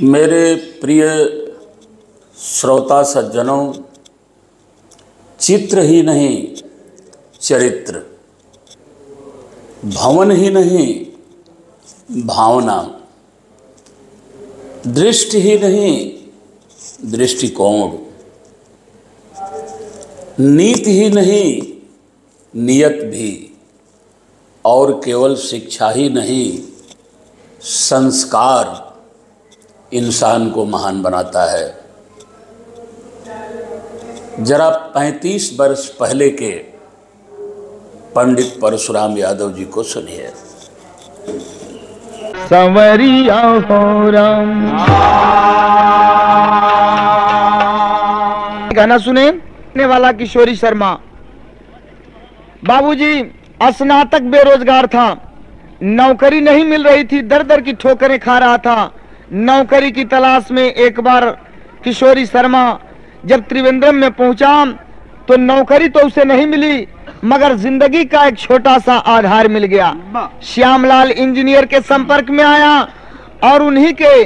मेरे प्रिय श्रोता सज्जनों, चित्र ही नहीं चरित्र, भवन ही नहीं भावना, दृष्टि ही नहीं दृष्टिकोण, नीति ही नहीं नियत भी, और केवल शिक्षा ही नहीं संस्कार इंसान को महान बनाता है। जरा 35 वर्ष पहले के पंडित परशुराम यादव जी को सुनिए। संवरिया हो राम। गाना सुने वाला किशोरी शर्मा। बाबूजी स्नातक बेरोजगार था, नौकरी नहीं मिल रही थी, दर दर की ठोकरें खा रहा था। नौकरी की तलाश में एक बार किशोरी शर्मा जब त्रिवेंद्रम में पहुंचा तो नौकरी तो उसे नहीं मिली, मगर जिंदगी का एक छोटा सा आधार मिल गया। श्यामलाल इंजीनियर के संपर्क में आया और उन्हीं के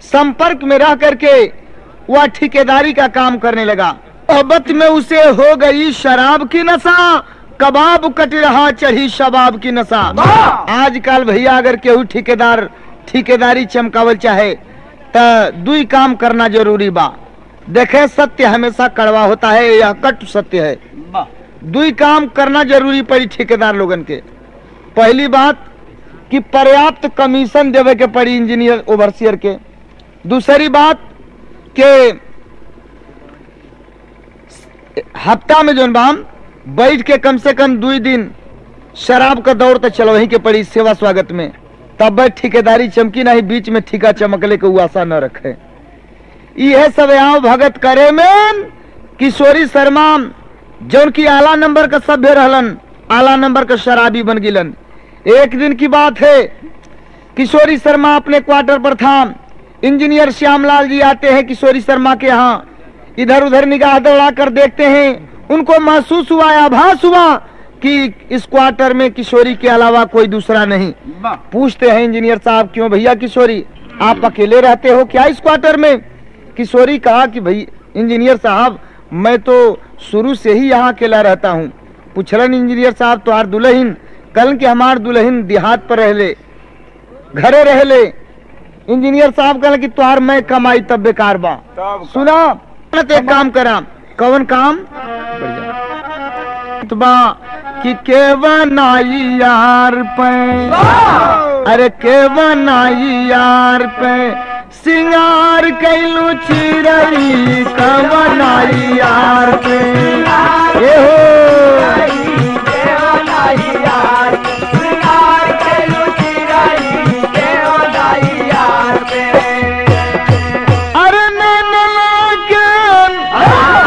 संपर्क में रह करके वह ठेकेदारी का काम करने लगा। मोहब्बत में उसे हो गई शराब की नशा, कबाब कट रहा चढ़ी शबाब की नशा। आजकल भैया अगर केहू ठेकेदारी चमकावल चाहे तो दुई काम करना जरूरी बा। देखे सत्य हमेशा कड़वा होता है, यह कट सत्य है। दुई काम करना जरूरी पड़ी ठेकेदार लोगन के। पहली बात कि पर्याप्त कमीशन देवे के पड़ी इंजीनियर ओवरसियर के। दूसरी बात के हफ्ता में जो बाम बैठ के कम से कम 2 दिन शराब का दौर तो चलवही के पड़ी सेवा स्वागत में, तब ठेकेदारी चमकी नहीं, बीच में ठिका चमकले को आशा न रखे। यह सब यहाँ भगत करे में किशोरी शर्मा जो की आला नंबर का सभ्य रहलन, आला नंबर का शराबी बन गिलन। एक दिन की बात है, किशोरी शर्मा अपने क्वार्टर पर था। इंजीनियर श्यामलाल जी आते हैं किशोरी शर्मा के यहाँ, इधर उधर निगाह दौड़ा कर देखते हैं। उनको महसूस हुआ, आभास हुआ कि इस क्वार्टर में किशोरी के अलावा कोई दूसरा नहीं। पूछते हैं इंजीनियर साहब, क्यों भैया किशोरी आप अकेले रहते हो क्या इस क्वार्टर में? किशोरी कहा कि भाई इंजीनियर साहब मैं तो शुरू से ही यहाँ अकेला रहता हूँ। पूछलन इंजीनियर साहब तुहार दुल्हन? कल के हमार दुल्हन देहात पर रहले, घरे रहले। इंजीनियर साहब कहले कि तुहार मैं कमाई तब बेकार बा। सुना एक काम करा। कौन काम? कि के बनाई यार पे, अरे के बनाई यार पे सिंगार कैलू चिरई का बनाई यार पे। ए हो अरे नैना के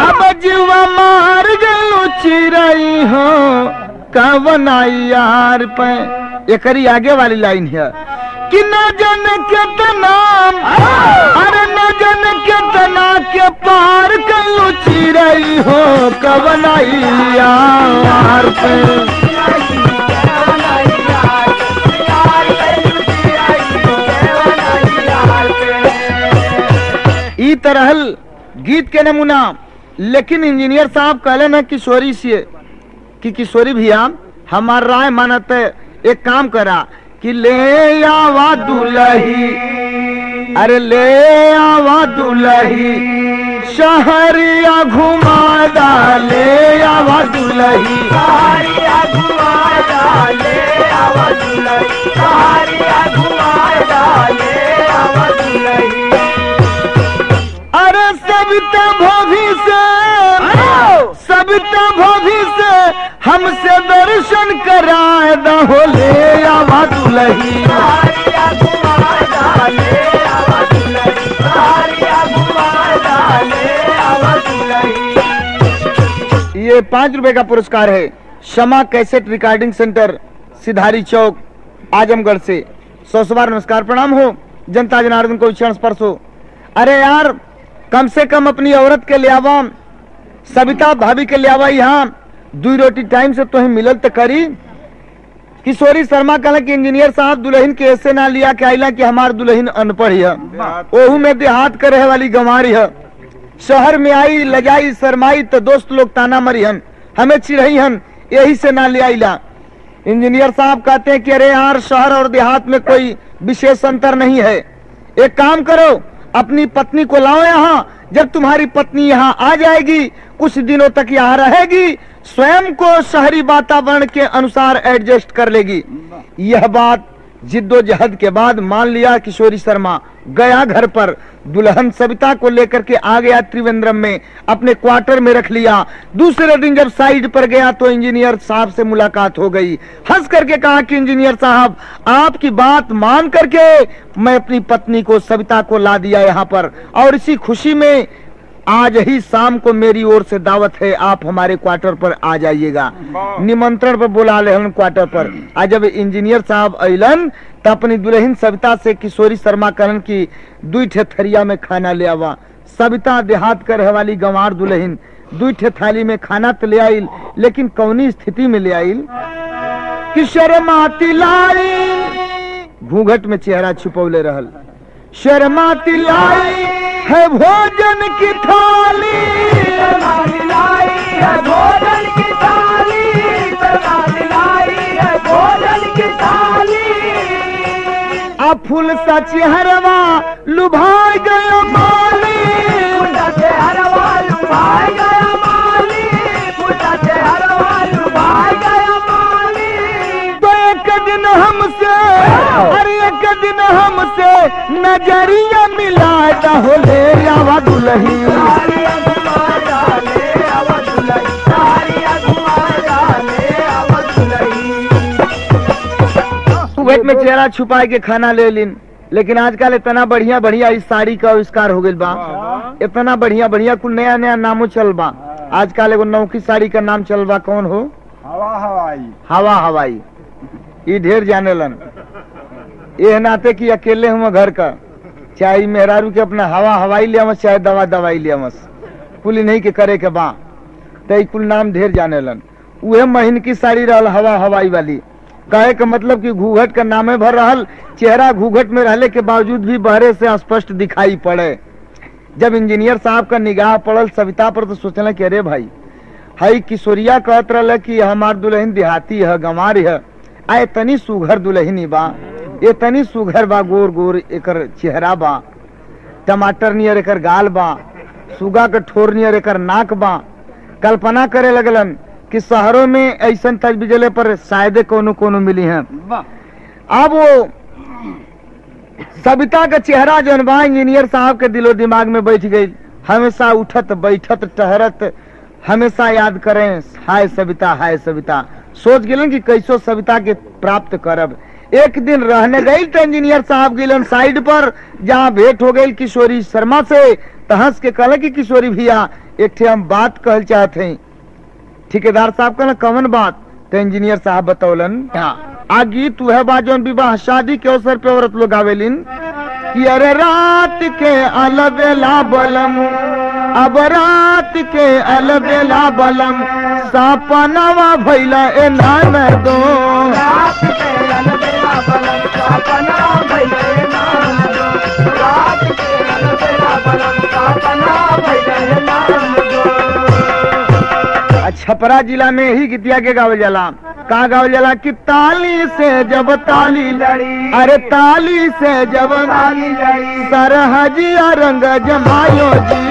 अब जीवा मार गलू चिरई हो का बनाई यार पे। एकरी आगे वाली लाइन है कि न जन के नाम, अरे न जन के के पार कलू चिरई हो कवनाई यार पे। ई तरह गीत के नमूना। लेकिन इंजीनियर साहब कहले न किशोरी से कि किशोरी भैया हमार राय मानत एक काम करा कि ले आवा दुलही, अरे ले आवा दुलही शहरिया घुमा दा, ले आवा दुलही शहरिया घुमा दा, ले आवा दुलही शहरिया घुमा दा, ले आवा दुलही। अरे सविता भोभी से हमसे दर्शन कराए दहो, ले आवा दुलही ये 5 रुपए का पुरस्कार है। शमा कैसेट रिकॉर्डिंग सेंटर, सिधारी चौक, आजमगढ़ से 100 बार नमस्कार प्रणाम हो। जनता जनार्दन को चरण स्पर्श हो। अरे यार कम से कम अपनी औरत के ले आवा, सविता भाभी के ले आवा। यहाँ 2 रोटी टाइम से तुम्हें मिलल तो करी किशोरी शर्मा कहला कि इंजीनियर साहब दुल्हन के ऐसे ना लिया के आइला कि हमार दुल्हन अनपढ़ है, ओहू में देहात करे वाली गंवारी है। शहर में आई लजाई शर्माई तो दोस्त लोग ताना मरी हन, हमें चिढ़ई हन, यही से ना ले आइला। इंजीनियर साहब कहते हैं कि अरे यार शहर और देहात में कोई विशेष अंतर नहीं है, एक काम करो अपनी पत्नी को लाओ यहाँ, जब तुम्हारी पत्नी यहाँ आ जाएगी कुछ दिनों तक यहाँ रहेगी, स्वयं को शहरी वातावरण के अनुसार एडजस्ट कर लेगी। यह बात जिद्दोजहद के बाद मान लिया किशोरी शर्मा, गया घर पर दुल्हन सविता को लेकर के आ गया त्रिवेंद्रम में, अपने क्वार्टर में रख लिया। दूसरे दिन जब साइड पर गया तो इंजीनियर साहब से मुलाकात हो गई। हंस करके कहा कि इंजीनियर साहब आपकी बात मान करके मैं अपनी पत्नी को सविता को ला दिया यहाँ पर, और इसी खुशी में आज ही शाम को मेरी ओर से दावत है, आप हमारे क्वार्टर पर आ जाइएगा। निमंत्रण पर बुला ले क्वार्टर पर। आज जब इंजीनियर साहब अलन तो अपनी दुल्हन सविता से किशोरी शर्मा कहन की 2 ठे थरिया में खाना ले आवा। सविता देहात करे वाली गंवार दुल्हन 2 ठे थाली में खाना तो ले आइल, लेकिन कौनी स्थिति में ले आइल कि शर्माती लाई, घूंघट में चेहरा छुपौले रहल। शर्माती लाई है भोजन की थाली, लाई है भोजन की थाली, लाई है भोजन की थाली। आ फूल सा चेहरवा लुभाई गया माली, फूला चेहरवा लुभाई गया माली, फूला चेहरवा लुभाई गया माली। तो एक दिन हमसे, अरे एक दिन हमसे नजरिया मिला हो ले आवा दुल्ही, वेट में चेहरा छुपा के खाना ले लिन। लेकिन आजकल इतना बढ़िया बढ़िया इस साड़ी का आविष्कार हो गई बा, इतना बढ़िया बढ़िया कुल नया नया नामों चल बा। आजकल एगो नौकी साड़ी का नाम चल बा, कौन हो? हवा हवाई। हवा हवाई, ये ढेर जाने लन। ये नाते कि अकेले हम घर का, चाहे मेहरारू के अपना हवा हवाई ले आमस, चाहे दवा दवाई ले आमस, कुल नहीं के करे के बा, तो कुल नाम ढेर जाने लन। वह महीन की साड़ी रहल हवा हवाई वाली, कहे का मतलब कि घूंघट का नामे भर रहल, चेहरा घूंघट में रहले के बावजूद भी बहरे से स्पष्ट दिखाई पड़े। जब इंजीनियर साहब का निगाह पड़ल सविता पर तो सोचल कि अरे भाई हई किशोरिया कहत रहे कि हमार दुल्हन देहाती है, गंवार है, आए तनी सुघर दुल्हनी बा, ये तनी सुघर बा, गोर गोर एकर चेहरा बा, टमाटर नियर एकर गाल बा, सुगा के ठोर नियर एकर नाक बा। कल्पना करे लगलन कि शहरों में ऐसा तजबिजले पर शायद कोनो कोनो मिली हैं। अब वो सविता का चेहरा जो बा इंजीनियर साहब के दिलो दिमाग में बैठ गई। हमेशा उठत बैठत टहरत हमेशा याद करें हाय सविता, हाय सविता। सोच गए कि कैसो सविता के प्राप्त करब। एक दिन रहने गई तो इंजीनियर साहब गए साइड पर, जहाँ भेंट हो गई किशोरी शर्मा से, तो हंस के कहले कि किशोरी भैया एक ठे हम बात कहल चाहते हैं। ठेकेदार साहब कहना कौन बात? तो इंजीनियर साहब बतौलन आ गीत वह बात जो विवाह शादी के अवसर पे औरत लोग आवेलिन कि अरे रात के अलबेला बलम, अब रात के अलबेला बलम, सपनावा भइला ए नाम दो, रात के अलबेला बलम, सपना भइला ए नाम दो, रात के अलबेला बलम, सपना भइला ए नाम दो। छपरा जिला में ही गीतिया के गावल जाला। कहाँ गावल जाला कि ताली से जब ताली लड़ी, अरे ताली से जब ताली लड़ी, सरहजिया रंग जमायो जी,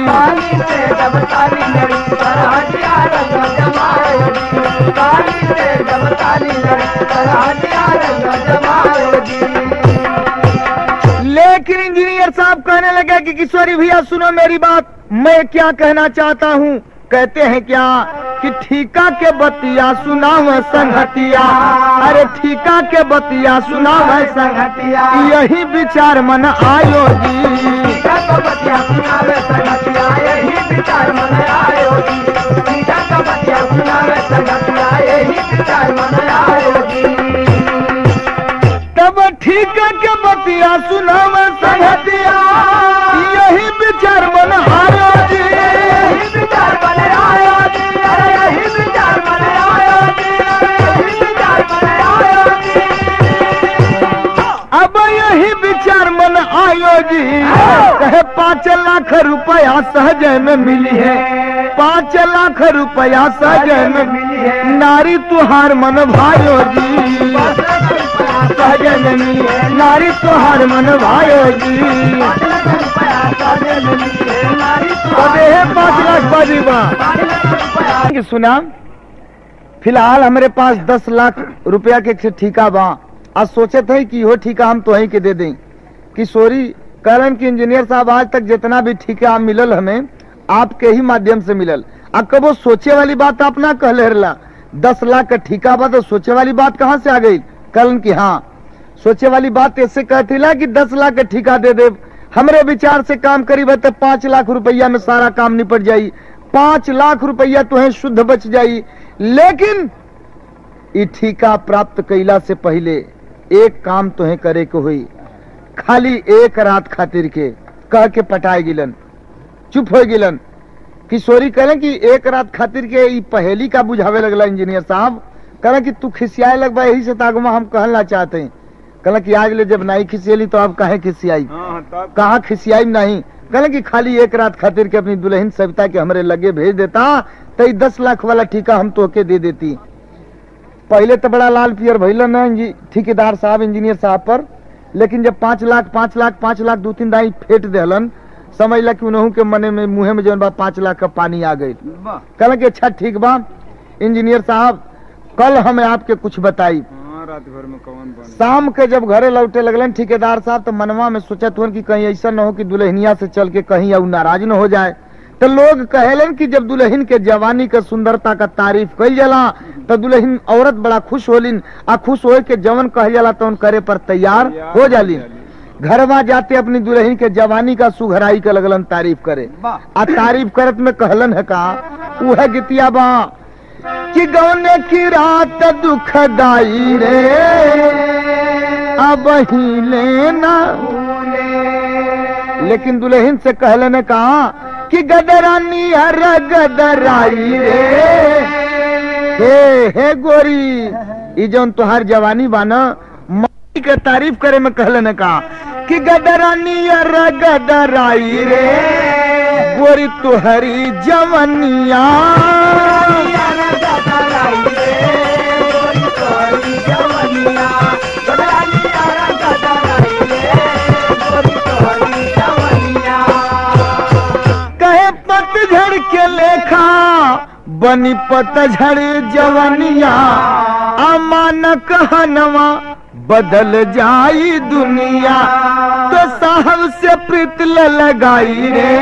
ताली से जब ताली लड़ी, सरहजिया रंग जमायो जी, ताली से जब ताली लड़ी, सरहजिया रंग जमायो जी। लेकिन इंजीनियर साहब कहने लगे कि किशोरी भैया सुनो मेरी बात, मैं क्या कहना चाहता हूँ। कहते हैं क्या कि ठीका के बतिया सुनाव संगतिया, अरे ठीका के बतिया सुनाव संगतिया, यही विचार मन आयो जी, ठीका के बतिया सुनाव संगतिया, यही विचार मन आयो जी, ठीका के बतिया सुनाव संगतिया, यही विचार मन आयो जी। तब ठीका के बतिया सुनाव संगतिया, यही विचार मन आयो जी, यही विचार मन आयो जी, यही विचार मन आयो जी, यही विचार मन आयो आयो जी, कहे 5 लाख रुपया सहजे में मिली है, 5 लाख रुपया सहजे में मिली है, नारी तुहार मन भायो जी, सहजे में मिली है, नारी तुहार मन भायो जी, 5 लाख बाजी सुना। फिलहाल हमारे पास 10 लाख रुपया के ठेका बा। आज सोचे थे कि हो ठेका हम तो ही के दे दें। किशोरी कहलन कि इंजीनियर साहब आज तक जितना भी ठेका मिलल हमें आपके ही माध्यम से मिलल। अब कबो सोचे वाली बात आप ना कहले रहला, 10 लाख का ठेका बा तो सोचे वाली बात कहाँ से आ गई? कहलन कि हाँ, सोचे वाली बात ऐसे कहती ला कि 10 लाख का ठेका दे दे, हमरे विचार से काम करी तो 5 लाख रुपया में सारा काम निपट जाई, 5 लाख रुपया तो है शुद्ध बच जाई। लेकिन ये ठेका प्राप्त कैला से पहले एक काम तो है करे को हुई, खाली एक रात खातिर के कह के पटाए गिलन, चुप हो गिलन। किशोरी कहले कि एक रात खातिर के ई पहेली का बुझावे लगला इंजीनियर साहब। कहले कि तू खिसियाए लगबा, यही से तागमा हम कहना चाहते हैं। कहले कि आज ले जब नहीं खिसियली तो अब काहे खिसियाई? कहा खिसियाई नहीं। कहले कि खाली एक रात खातिर के अपनी दुल्हन सविता के हमरे लगे भेज देता तो 10 लाख वाला ठेका हम तो के दे देती। पहले तो बड़ा लाल पियर भइल ना ठेकेदार साहब इंजीनियर साहब पर, लेकिन जब 5 लाख 2-3 दाई फेट देहलन, समझ ला कि उन्हों के मने में मुँहे में जौन बा 5 लाख का पानी आ गई। कहला कि अच्छा ठीक बा इंजीनियर साहब, कल हमें आपके कुछ बताई। रात भर में कौन शाम के जब घरे लौटे लगलन ठेकेदार साहब तो मनवा में सोचत हुन कि कहीं ऐसा न हो कि दुल्हनिया से चल के कहीं और नाराज न हो जाए। तो लोग कहेलन कि जब दुल्हन के जवानी का सुंदरता का तारीफ कल जाला तो दुल्हन औरत बड़ा खुश होलिन, आ खुश हो के जवन कह जाला तो करे पर तैयार हो जालिन। घरवा जाते अपनी दुल्हन के जवानी का सुघराई का लगलन तारीफ करे। आ तारीफ करत में कहलन है का वह गीतिया बा कि गौने की रात दुखदाई रे अब ही लेना, लेकिन दुल्हन से कहलन कहा कि गदरानी हर गदराई रे, हे गोरी ई जौन तुहार जवानी बाना माई के तारीफ करे में कहलन कहा कि गदरानी हर गदराई रे, गोरी तुहरी जवनिया कहे पतझड़ के लेखा बनी पतझड़ जवनिया, अमान कहनवा बदल जाई दुनिया, तो साहब से प्रीत लगाई रे,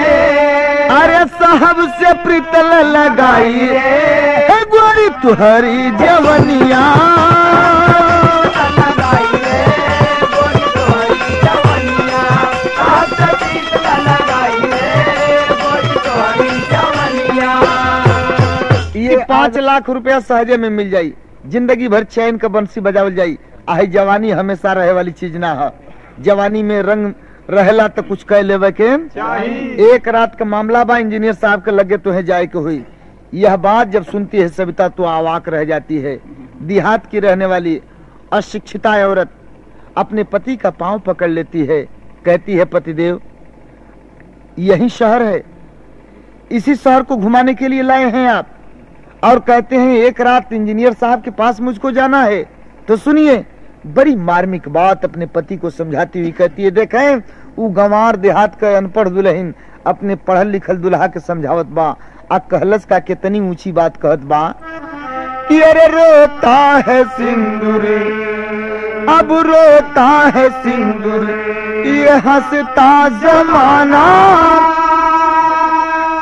अरे साहब से प्रीत लगाई रे, गोरी तुहरी जवनिया ये 5 लाख रुपया सहजे में मिल जाई, जिंदगी भर चैन का बंसी बजावल जाई। आहे जवानी हमेशा रहे वाली चीज ना है, जवानी में रंग रहला तो कुछ कह लेवे के चाहिए। एक रात का मामला बा, इंजीनियर साहब के लगे तो है जाए के हुई। यह बात जब सुनती है सविता तो अवाक रह जाती है। देहात की रहने वाली अशिक्षिता औरत अपने पति का पांव पकड़ लेती है, कहती है पतिदेव यही शहर है, इसी शहर को घुमाने के लिए लाए हैं आप, और कहते हैं एक रात इंजीनियर साहब के पास मुझको जाना है। तो सुनिए बड़ी मार्मिक बात अपने पति को समझाती हुई कहती है, देखें वो गंवार देहात का अनपढ़ दुल्हन अपने पढ़ल लिखल दुल्हा के समझावत बा, आ कहलस का कितनी ऊंची बात कहत बा कि अरे रोता है सिंदूर अब रोता है सिंदूर, ये हंसता जमाना,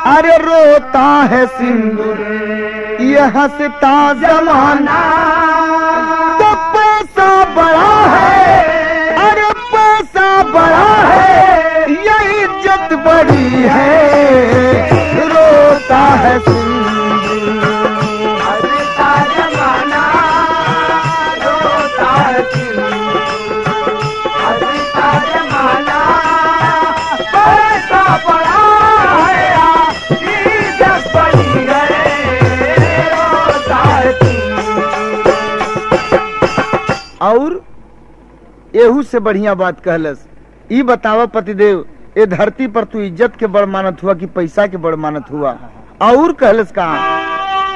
अरे रोता है सिंदूर ये हंसता जमाना, तो पैसा बड़ा है, अरे पैसा बड़ा है, ये इज्जत बड़ी है, रोता है सिंदूर हंसता जमाना, रोता है सिंदूर हंसता जमाना, पैसा बड़ा है, इज्जत बड़ी है, रोता है सिंदूर। और एहू से बढ़िया बात कहलस ई बतावा पतिदेव, ये धरती पर तू इज्जत के बड़ मानत हुआ कि पैसा के बड़ मानत हुआ? और कहलस कहा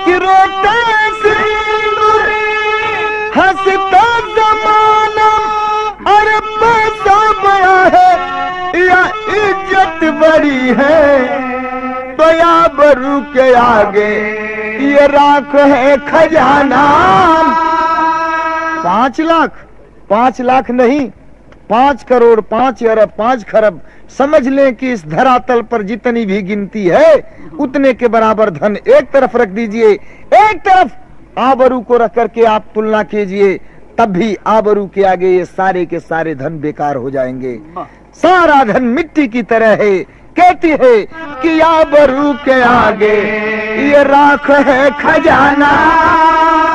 कि रोते सिंदूर हंसता जमाना, अरे पैसा बड़ा है या इज्जत बड़ी है, तो या बरू के आगे ये राख है खजाना। 5 लाख नहीं, 5 करोड़, 5 अरब, 5 खरब, समझ लें कि इस धरातल पर जितनी भी गिनती है उतने के बराबर धन एक तरफ रख दीजिए, एक तरफ आबरू को रख करके आप तुलना कीजिए, तब भी आबरू के आगे ये सारे के सारे धन बेकार हो जाएंगे। सारा धन मिट्टी की तरह है। कहती है कि आबरू के आगे ये राख है खजाना,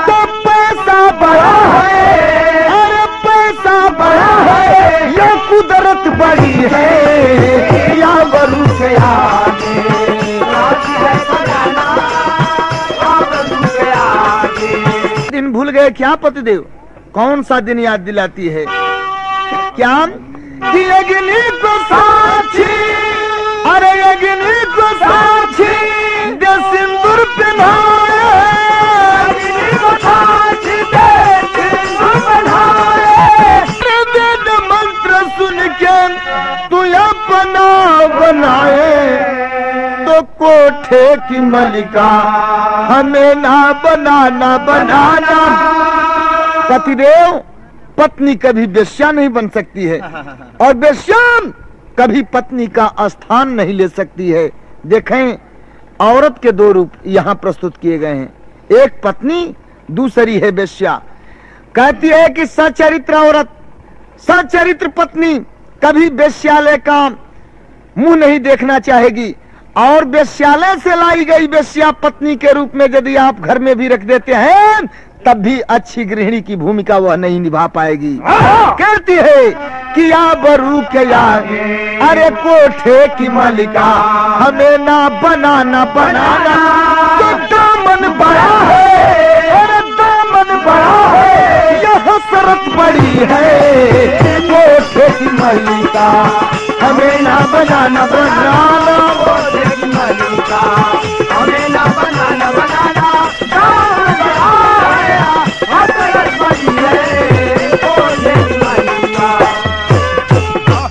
तो पैसा बड़ा है, अरे पैसा बड़ा है, ये कुदरत बड़ी है, या बरू के आगे राख है खजाना, आबरू के आगे। दिन भूल गए क्या पतिदेव? कौन सा दिन याद दिलाती है? क्या कि अग्नि को साक्षी, अरे अग्नि को साक्षी दे सिंदूर पिन्हाए, अग्नि को साक्षी दे सिंदूर पिन्हाए, वेद मंत्र सुन के तू अपना बनाए, तो कोठे की मलिका हमें ना बनाना बनाना। पतिदेव, पत्नी कभी वेश्या नहीं बन सकती है और वेश्या कभी पत्नी का स्थान नहीं ले सकती है। देखें, औरत के 2 रूप यहाँ प्रस्तुत किए गए हैं, एक पत्नी, दूसरी है वेश्या। कहती है कि सचरित्र औरत, सचरित्र पत्नी कभी वेश्यालय का मुंह नहीं देखना चाहेगी, और वेश्यालय से लाई गई वेश्या पत्नी के रूप में यदि आप घर में भी रख देते हैं तब भी अच्छी गृहिणी की भूमिका वह नहीं निभा पाएगी। कहती है कि आबरू के आगे अरे कोठे की मालिका हमें ना बनाना बनाना, तो दामन बड़ा है, अरे दामन बड़ा है, यह हसरत बड़ी है, कोठे की मालिका हमें ना बनाना बनाना, कोठे की मालिका हमें ना बनाना बनाना,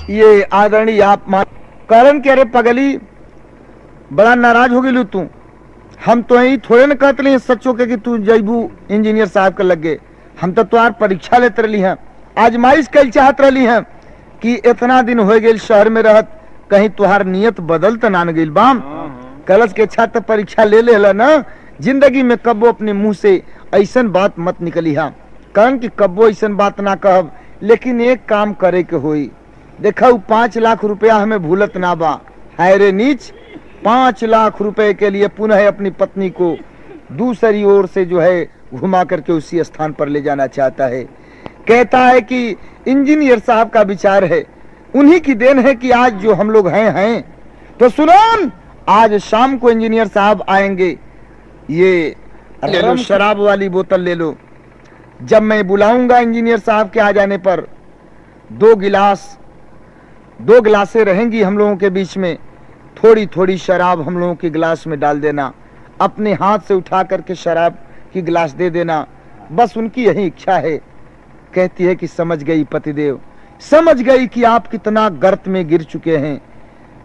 ये आदरणीय आप कारण के अरे पगली बड़ा नाराज हो गई तू, हम तो यही थोड़े न कहते रही सच्चो के कि तू जैबू इंजीनियर साहब के लग गए, हम तो तुहार परीक्षा लेते रही हैं, आजमाइश कल चाहत रही हैं कि इतना दिन हो गए शहर में रहत, कहीं तुहार नियत बदल तो नान गई बाम। कलश के अच्छा तो परीक्षा ले ले ना, जिंदगी में कब्बो अपने मुंह से ऐसन बात मत निकली हा, कारण कि कब्बो ऐसन बात ना कहब, लेकिन एक काम करे के होई। देखा 5 लाख रुपया हमें भूलत ना बा, है रे नीच, 5 लाख रुपए के लिए पुनः अपनी पत्नी को दूसरी ओर से जो है घुमा करके उसी स्थान पर ले जाना चाहता है। कहता है कि इंजीनियर साहब का विचार है, उन्हीं की देन है कि आज जो हम लोग हैं। तो सुनो, आज शाम को इंजीनियर साहब आएंगे, ये ले लो शराब वाली बोतल ले लो, जब मैं बुलाऊंगा इंजीनियर साहब के आ जाने पर 2 गिलासें रहेंगी हम लोगों के बीच में, थोड़ी थोड़ी शराब हम लोगों के गिलास में डाल देना, अपने हाथ से उठा करके शराब की गिलास दे देना, बस उनकी यही इच्छा है। कहती है कि समझ गई पतिदेव, समझ गई कि आप कितना गर्त में गिर चुके हैं।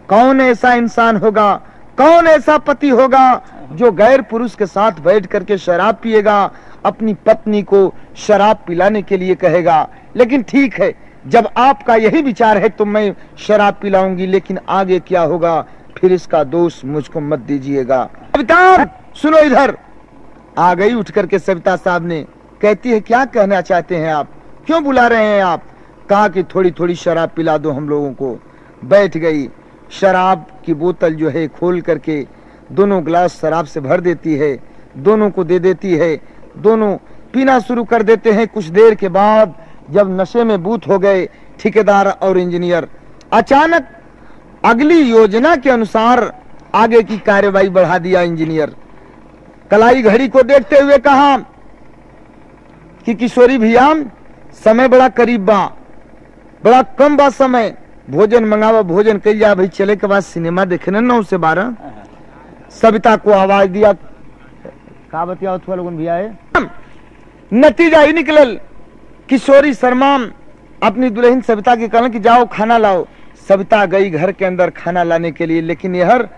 कौन ऐसा इंसान होगा, कौन ऐसा पति होगा जो गैर पुरुष के साथ बैठ करके शराब पिएगा, अपनी पत्नी को शराब पिलाने के लिए कहेगा। लेकिन ठीक है, जब आपका यही विचार है तो मैं शराब पिलाऊंगी, लेकिन आगे क्या होगा फिर इसका दोष मुझको मत दीजिएगा। सविता सुनो, इधर आ गई उठ करके सविता साहब ने। कहती है क्या कहना चाहते हैं आप, क्यों बुला रहे हैं आप? कहा कि थोड़ी थोड़ी शराब पिला दो हम लोगों को। बैठ गई, शराब की बोतल जो है खोल करके 2 गिलास शराब से भर देती है, दोनों को दे देती है, दोनों पीना शुरू कर देते हैं। कुछ देर के बाद जब नशे में बूत हो गए ठेकेदार और इंजीनियर, अचानक अगली योजना के अनुसार आगे की कार्यवाही बढ़ा दिया इंजीनियर। कलाई घड़ी को देखते हुए कहा कि किशोरी भैया समय बड़ा करीब बा, बड़ा कम बा समय, भोजन मंगावा, भोजन कल जा भाई, चले के बाद सिनेमा देखने 9 से 12। सविता को आवाज दिया, का बतिया लोगन भी आए। नतीजा ही निकलल, किशोरी शर्मा अपनी दुल्हन सविता के कहलन कि जाओ खाना लाओ। सविता गई घर के अंदर खाना लाने के लिए, लेकिन यहर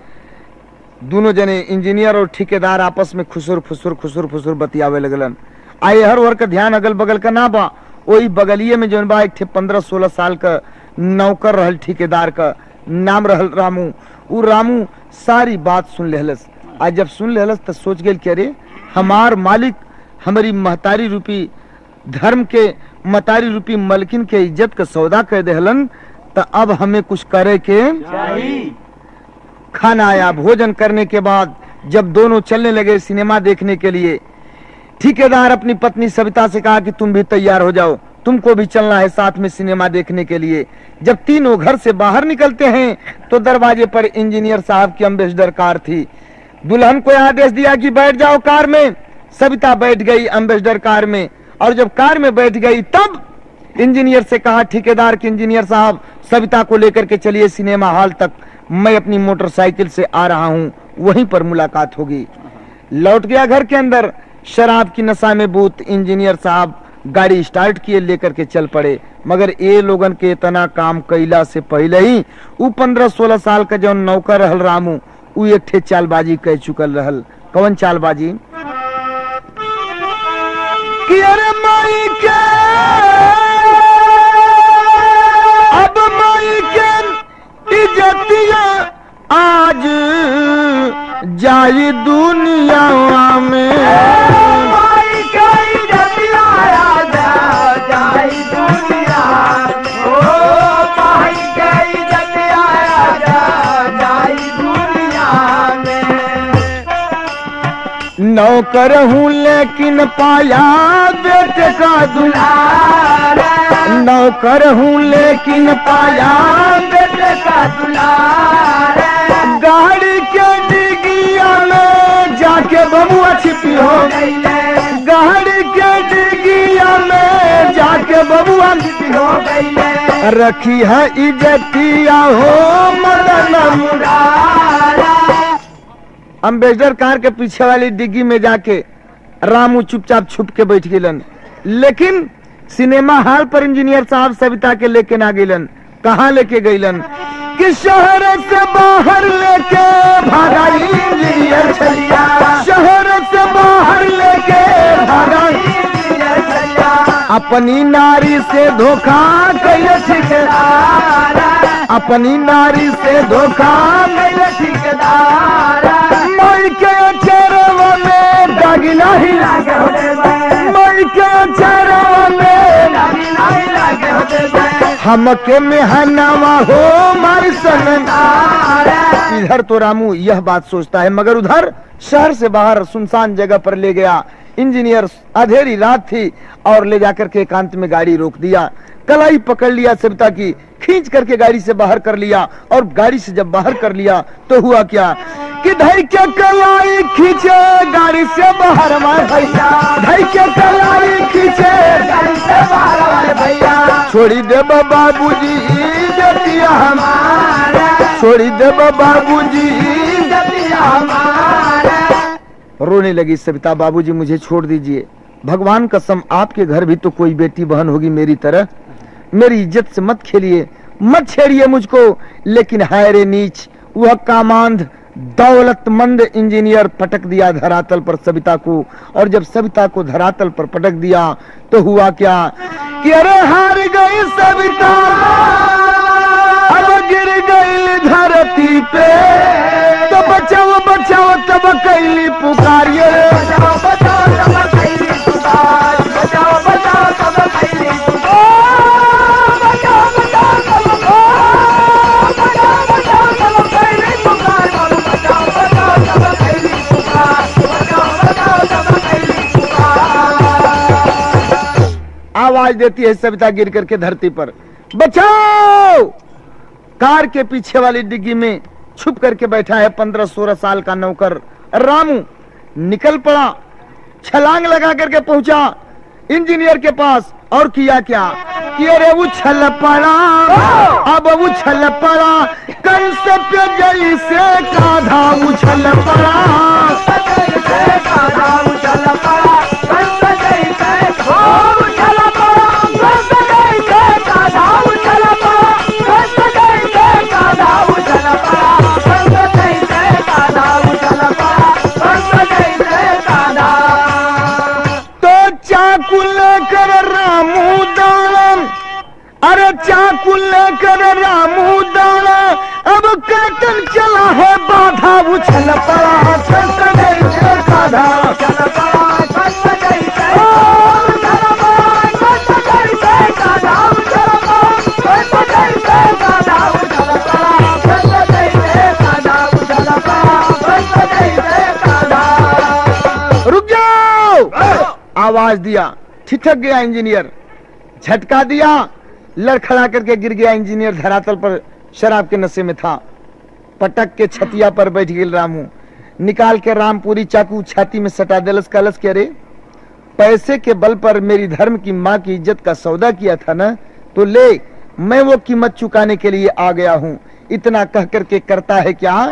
दोनों जने इंजीनियर और ठेकेदार आपस में खुसुर फुसुर बतियावे लगलन। आए हर वर्ग का ध्यान अगल बगल का ना बा, वही बगलिए में जौन बा एक 15-16 साल का नौकर रहल ठेकेदार का, नाम रहल रामू। वो रामू सारी बात सुन लेहलस। आज जब सुन लेहलस तो सोच गए कि अरे हमार मालिक हमारी महतारी रूपी धर्म के महतारी रूपी मलकिन के इज्जत का सौदा कर देहलन, तो अब हमें कुछ करे के चाहिए। खाना आया, भोजन करने के बाद जब दोनों चलने लगे सिनेमा देखने के लिए, ठेकेदार अपनी पत्नी सविता से कहा कि तुम भी तैयार हो जाओ, तुमको भी चलना है साथ में सिनेमा देखने के लिए। जब तीनों घर से बाहर निकलते हैं तो दरवाजे पर इंजीनियर साहब की एम्बेसडर कार थी। दुल्हन को आदेश दिया कि बैठ जाओ कार में। सविता बैठ गई एम्बेसडर कार में, और जब कार में बैठ गई तब इंजीनियर से कहा ठेकेदार के इंजीनियर साहब, सविता को लेकर के चलिए सिनेमा हॉल तक, मैं अपनी मोटरसाइकिल से आ रहा हूं, वहीं पर मुलाकात होगी। लौट गया घर के अंदर, शराब की नशा में बूत इंजीनियर साहब गाड़ी स्टार्ट किए, लेकर के चल पड़े। मगर ये लोगन के इतना काम कैला से पहले ही वो 15-16 साल का जो नौकर रहल रामू, वो एक ठे चालबाजी कह चुकल रहल। कौन चालबाजी? कि अरे माई के अब माई के इज्जतिया आज जाई दुनिया में, माई के इज्जतिया आज जाई दुनिया, ओ माई के इज्जतिया आज जाई दुनिया में। नौकर हूँ लेकिन पाया बेटे का दुलार, नौकर हूँ लेकिन पाया बेटे का दुलार, गाड़ी के डिगिया में जाके बबुआ छिपी हो गई, गाड़ी के डिगिया में जाके बबुआ छिपी हो गई। रखी है इज्जतिया हो मदन मुरारा। अम्बेसडर कार के पीछे वाली डिग्गी में जाके रामू चुपचाप छुप के बैठ गेलन। लेकिन सिनेमा हॉल पर इंजीनियर साहब सविता के लेके ना गेलन। कहाँ लेके गईलन? कि शहर से बाहर लेके भागा इंजीनियर छलिया, शहर से बाहर लेके भागा इंजीनियर छलिया। अपनी नारी से धोखा कैले ठेकेदार, अपनी नारी से धोखा कैले ठेकेदार। मई के चरवा में दागी नहीं लागे होते, मई के चरवा में दागी नहीं लागे होते। हमके मेहनावा हो मारी सननार। इधर तो रामू यह बात सोचता है, मगर उधर शहर से बाहर सुनसान जगह पर ले गया इंजीनियर। अंधेरी रात थी और ले जाकर के एकांत में गाड़ी रोक दिया, कलाई पकड़ लिया सविता की, खींच करके गाड़ी से बाहर कर लिया। और गाड़ी से जब बाहर कर लिया तो हुआ क्या कि धई के कलाई खींचे गाड़ी से बाहर मार भैया, धई के कलाई खींचे गाड़ी से बाहर मार भैया। छोड़ी दे बाबूजी इज्जतिया हमारा, छोड़ी दे बाबूजी इज्जतिया हमारा। रोने लगी सविता, बाबूजी मुझे छोड़ दीजिए, भगवान कसम आपके घर भी तो कोई बेटी बहन होगी मेरी तरह, मेरी इज्जत से मत खेलिए, मत छेड़िए मुझको। लेकिन हाय रे नीच, वह कामांध दौलतमंद इंजीनियर पटक दिया धरातल पर सविता को। और जब सविता को धरातल पर पटक दिया तो हुआ क्या कि अरे हार गई सविता, अब गिर गई धरती पे। तो बचाओ बचाओ तब कैली पुकारिए, बचाओ बचाओ तब कैली पुकार, बचाओ बचाओ तब कैली पुकार, बचाओ बचाओ तब बचाओ बचाओ तब कैली पुकार, बचाओ बचाओ तब कैली पुकार, बचाओ बचाओ तब कैली पुकार। आवाज देती है सविता गिर करके धरती पर, बचाओ। कार के पीछे वाली डिग्गी में छुप करके बैठा है 15-16 साल का नौकर रामू। निकल पड़ा, छलांग लगा करके पहुंचा इंजीनियर के पास और किया क्या कि अरे उछल पड़ा, अब उछल पड़ा कंस पे जैसे काधा उछल पड़ा। चाकू लेकर रामू दौड़ा, अरे चाकू लेकर रामू दौड़ा, अब काटन चला है बाधा उछल पड़ा। रुक जाओ, आवाज दिया, ठिठक गया इंजीनियर, झटका दिया, लड़खड़ा करके गिर गया इंजीनियर धरातल पर, शराब के नशे में था। पटक के छतिया पर बैठ गई रामू, निकाल के रामपुरी चाकू छाती में सटा दिलस, कलस के अरे पैसे के बल पर मेरी धर्म की माँ की इज्जत का सौदा किया था ना, तो ले मैं वो कीमत चुकाने के लिए आ गया हूँ। इतना कह करके करता है क्या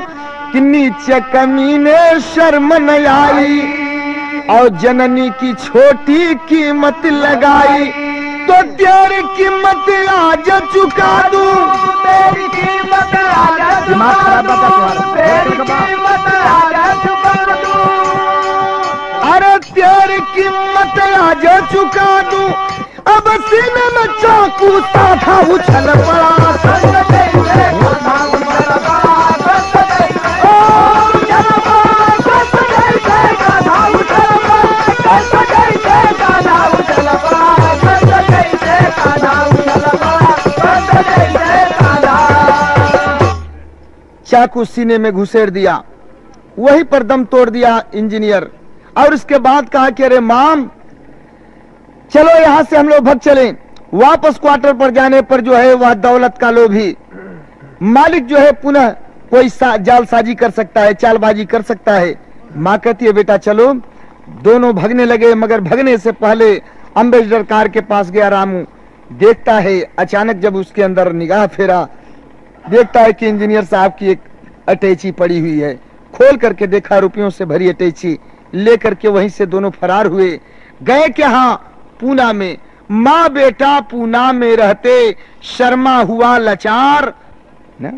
कि नीचे कमीने शर्म न आई और जननी की छोटी कीमत लगाई, तो तेरी कीमत आज चुका दूं। तेरी कीमत आज दिमाग खराब तेरी कीमत आज चुका दूं। अरे तेरी कीमत आज चुका दूं, अब सीने में चाकू साधा उछल पड़ा। चाकू सीने में घुसेड़ दिया, वहीं पर दम तोड़ दिया इंजीनियर। और उसके बाद कहा कि अरे माम चलो यहां से हम लोग भाग चले। वापस क्वार्टर पर जाने पर जो है वह दौलत का लोभी मालिक जो है पुनः कोई जालसाजी कर सकता है, चालबाजी कर सकता है। माँ कहती है बेटा चलो। दोनों भगने लगे, मगर भगने से पहले अम्बेसडर कार के पास गया रामू। देखता है अचानक जब उसके अंदर निगाह फेरा, देखता है कि इंजीनियर साहब की एक अटैची पड़ी हुई है। खोल करके देखा, रुपयों से भरी अटैची लेकर के वहीं से दोनों फरार हुए। गए क्या? हाँ, पूना में। माँ बेटा पूना में रहते शर्मा हुआ लाचार ना।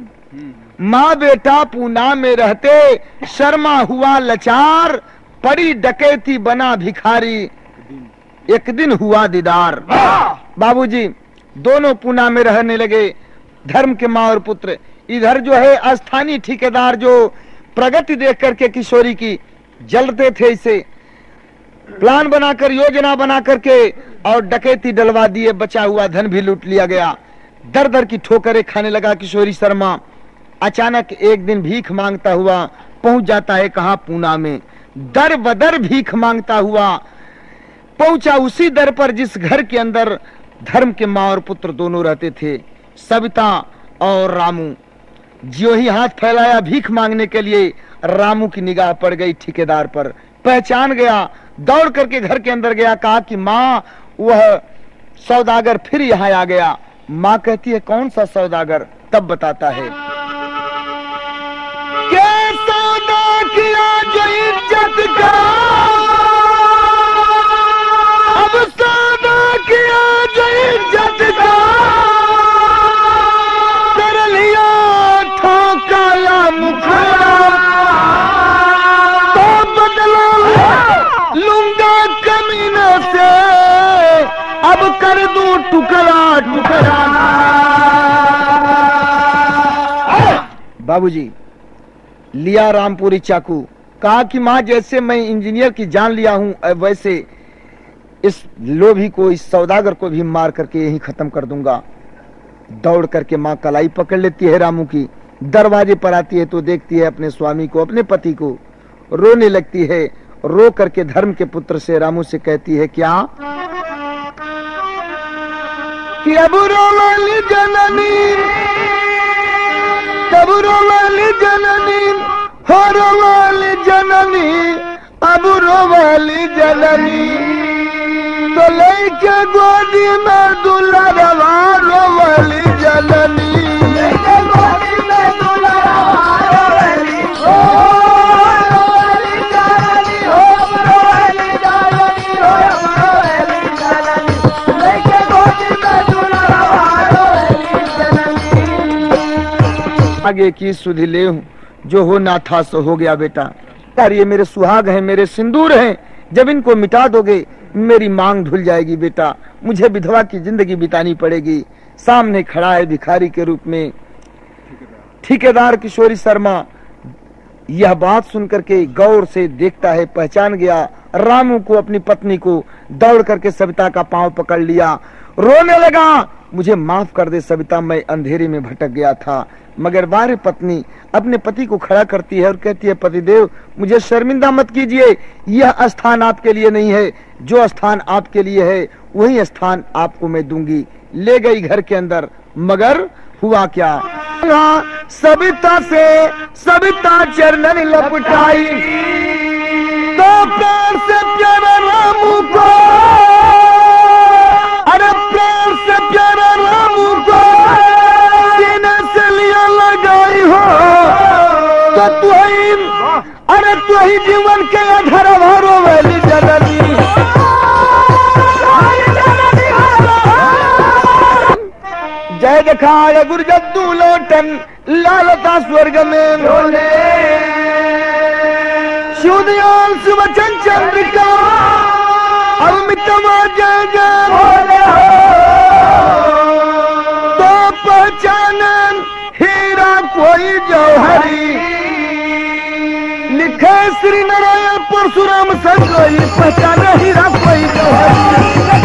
माँ बेटा पूना में रहते शर्मा हुआ लाचार, पड़ी डकैती बना भिखारी, एक दिन हुआ दीदार। बाबूजी दोनों पूना में रहने लगे, धर्म के माँ और पुत्र। इधर जो है स्थानीय ठेकेदार जो प्रगति देख करके किशोरी की जलते थे, इसे प्लान बनाकर योजना बना करके और डकैती डलवा दिए, बचा हुआ धन भी लूट लिया गया। दर दर की ठोकरें खाने लगा किशोरी शर्मा। अचानक एक दिन भीख मांगता हुआ पहुंच जाता है कहां? पूना में। दर बदर भीख मांगता हुआ पहुंचा उसी दर पर जिस घर के अंदर धर्म के माँ और पुत्र दोनों रहते थे, सविता और रामू। जो ही हाथ फैलाया भीख मांगने के लिए, रामू की निगाह पड़ गई ठेकेदार पर, पहचान गया, दौड़ करके घर के अंदर गया, कहा कि माँ वह सौदागर फिर यहाँ आ गया। माँ कहती है कौन सा सौदागर? तब बताता है क्या सौदा किया जो इज्जत का, अब सौदा किया जो इज्जत का, कर लिया ठोकाया मुखड़ा, तो बदला लूंगा कमीने से, अब कर दूं टुकड़ा टुकड़ा। बाबूजी लिया रामपुरी चाकू, कहा कि माँ जैसे मैं इंजीनियर की जान लिया हूं, वैसे इस लोभी को, इस सौदागर को भी मार करके यही खत्म कर दूंगा। दौड़ करके माँ कलाई पकड़ लेती है रामू की, दरवाजे पर आती है तो देखती है अपने स्वामी को, अपने पति को, रोने लगती है। रो करके धर्म के पुत्र से रामू से कहती है क्या कि अब रोवाली जननी, तब रोवाली जननी, हो रोवाली जननी, अब रोवाली जननी, तो लइके गोदी में दुलरवा रोवली जननी लइके गोदी में दुलरवा रोवली रोवली जननी हो रोवली जननी लइके गोदी में दुलरवा रोवली जननी। आगे की सुधि ले हूँ, जो हो ना था सो हो गया बेटा। यार ये मेरे सुहाग हैं, मेरे सिंदूर हैं, जब इनको मिटा दोगे मेरी मांग धुल जाएगी बेटा, मुझे विधवा की जिंदगी बितानी पड़ेगी। सामने खड़ा है भिखारी के रूप में ठेकेदार किशोरी शर्मा। यह बात सुनकर के गौर से देखता है, पहचान गया रामू को, अपनी पत्नी को। दौड़ करके सविता का पांव पकड़ लिया, रोने लगा, मुझे माफ कर दे सविता, मैं अंधेरे में भटक गया था। मगर बारे पत्नी अपने पति को खड़ा करती है और कहती है, पतिदेव मुझे शर्मिंदा मत कीजिए, यह स्थान आपके लिए नहीं है, जो स्थान आपके लिए है वही स्थान आपको मैं दूंगी। ले गई घर के अंदर, मगर हुआ क्या, सविता से सविता चरणन लपटाई, तो प्यार से प्यारा रामू को, अरे प्यार से प्यारा रामू को सीने से लिया लगाई हो, तो तू ही, अरे तू ही जीवन के अधर भरो वाली जननी। जय दिखाय गुरजद्दू लोटन लालता स्वर्ग में बोले, शिवदयाल सुवचन चंद्रिका अमितवा जय जय बोले, तो पहचानन हीरा कोई जौहरी, लिखे श्री नारायण परशुराम संगोई, पहचान हीरा कोई जौहरी।